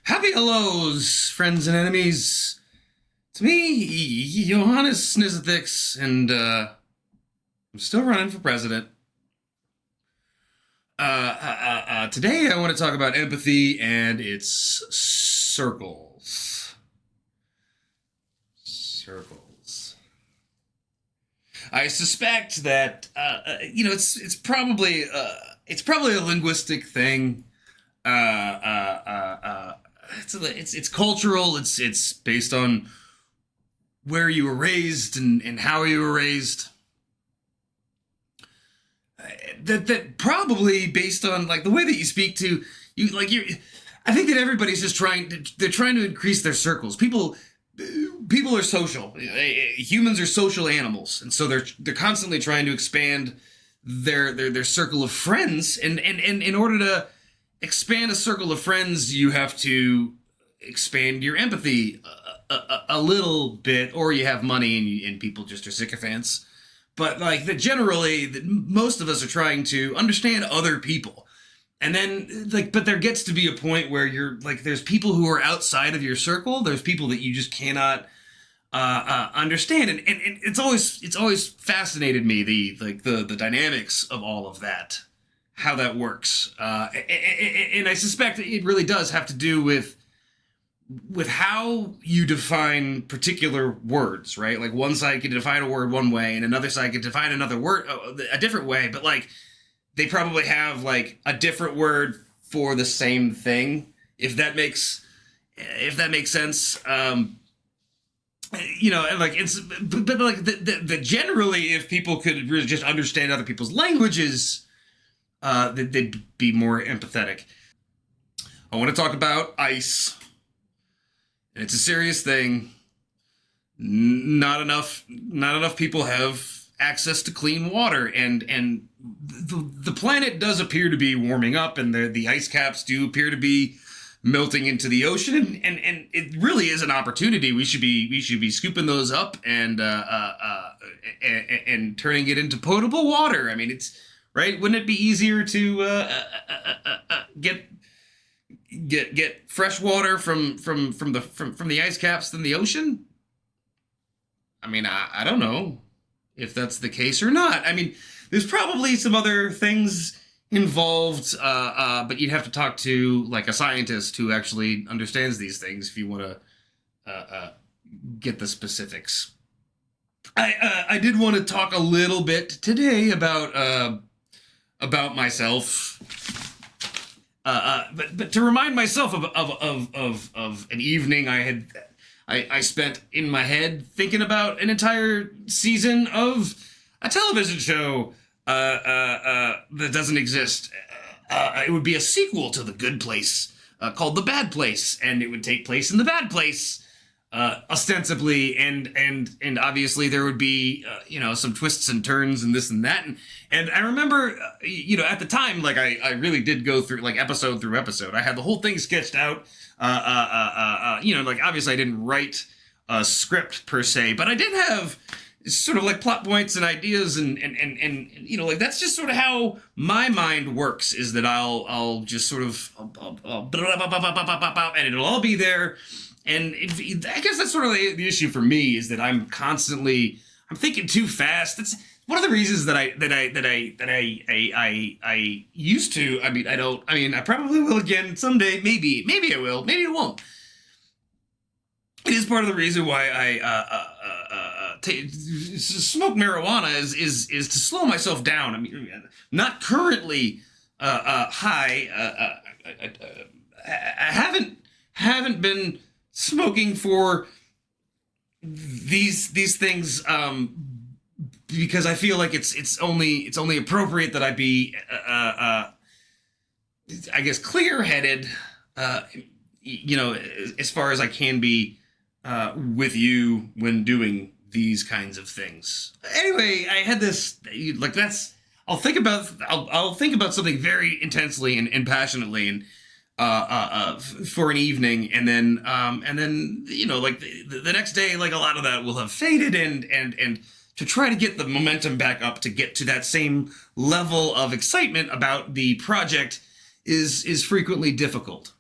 Happy hellos, friends and enemies. It's me, Johannes Snizithix, and I'm still running for president. Today I want to talk about empathy and its circles. Circles. I suspect that it's probably a linguistic thing. Uh, uh, uh, uh, it's cultural. It's based on where you were raised and how you were raised. That probably based on like the way that you speak to you, like you. I think that everybody's just they're trying to increase their circles. People are social. Humans are social animals, and so they're constantly trying to expand their circle of friends. And in order to expand a circle of friends, you have to expand your empathy a little bit, or you have money and people just are sycophants. But like that, generally, most of us are trying to understand other people, and then but there gets to be a point where you're like, there's people who are outside of your circle. There's people that you just cannot understand, and it's always fascinated me the dynamics of all of that, how that works, and I suspect it really does have to do with how you define particular words, right? Like one side can define a word one way and another side can define another word a different way, but like they probably have like a different word for the same thing, if that makes sense. And like but like the generally, if people could really just understand other people's languages, they'd be more empathetic. I want to talk about ice. And it's a serious thing. Not enough people have access to clean water, and the planet does appear to be warming up, and the ice caps do appear to be melting into the ocean, and it really is an opportunity. We should be scooping those up and turning it into potable water. I mean, it's right. Wouldn't it be easier to get fresh water from the ice caps than the ocean? I mean, I don't know if that's the case or not. I mean, there's probably some other things involved, but you'd have to talk to like a scientist who actually understands these things if you want to get the specifics. I did want to talk a little bit today about myself. But to remind myself of an evening I spent in my head thinking about an entire season of a television show that doesn't exist. It would be a sequel to The Good Place, called The Bad Place, and it would take place in the bad place, ostensibly, and obviously there would be some twists and turns and this and that, and I remember at the time, like I really did go through like episode through episode. I had the whole thing sketched out. Like obviously I didn't write a script per se, but I did have sort of like plot points and ideas, and like that's just sort of how my mind works, is that I'll just sort of and it'll all be there. And I guess that's sort of the issue for me, is that I'm thinking too fast. That's one of the reasons that I used to. I mean, I don't. I mean, I probably will again someday. Maybe I will. Maybe I won't. It is part of the reason why I smoke marijuana is to slow myself down. I mean, not currently high. I haven't been smoking for these things, because I feel like it's only appropriate that I be I guess clear-headed, as far as I can be with you when doing these kinds of things. Anyway, I had this like I'll think about something very intensely and passionately, and for an evening, and then like the next day, like a lot of that will have faded, and to try to get the momentum back up to get to that same level of excitement about the project is frequently difficult.